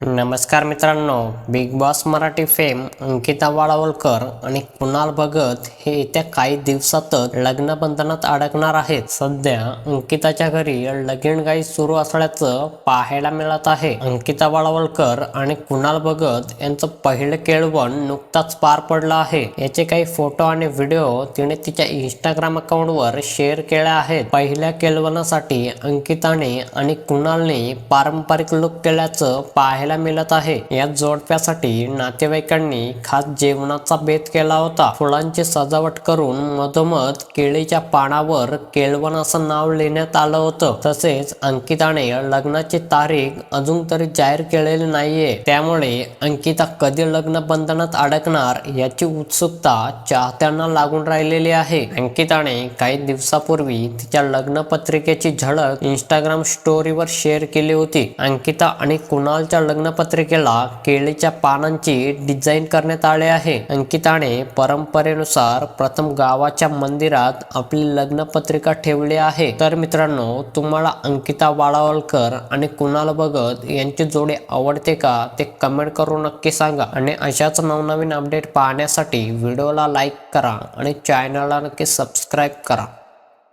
नमस्कार मित्रांनो, Bigg Boss Marathi fame Ankita Walawalkar आणि कुणाल भगत हे येत्या काही दिवसातच लग्नबंधनात अडकणार आहेत. सध्या अंकिताच्या घरी लगीनघाई सुरू असल्याचं पाहायला मिळत आहे. अंकिता वाळवलकर आणि कुणाल भगत यांचं पहिलं केळवण नुकताच पार पडलं आहे. याचे काही फोटो आणि व्हिडिओ तिने तिच्या इंस्टाग्राम अकाउंटवर शेअर केले आहेत. पहिल्या केळवणासाठी अंकिताने आणि कुणालने पारंपरिक लुक केल्याचं पाहायला मिळत आहे. या जोडप्यासाठी नातेवाईकांनी खास जेवणाचा बेत केला होता. फुलांची सजावट करून मधोमध केळीच्या पानावर केळवण असं नाव लिहिण्यात आलं होतं. तसेच अंकिताने लग्नाची तारीख अजून तरी जाहीर केलेली नाहीये. त्यामुळे अंकिता कधी लग्न बंधनात अडकणार याची उत्सुकता चाहत्यांना लागून राहिलेली आहे. अंकिताने काही दिवसापूर्वी तिच्या लग्नपत्रिकेची झलक इंस्टाग्राम स्टोरीवर शेअर केली होती. अंकिता आणि कुणालच्या लग्नपत्रिकेला केळीच्या पानांची डिझाईन करण्यात आले आहे. अंकिताने परंपरेनुसार प्रथम गावाच्या मंदिरात आपली लग्नपत्रिका ठेवली आहे. तर मित्रांनो, तुम्हाला अंकिता वाळवलकर आणि कुणाल भगत यांची जोडी आवडते का ते कमेंट करून नक्की सांगा. आणि अशाच नवनवीन अपडेट पाहण्यासाठी व्हिडिओला लाईक करा आणि चॅनलला नक्की सबस्क्राईब करा.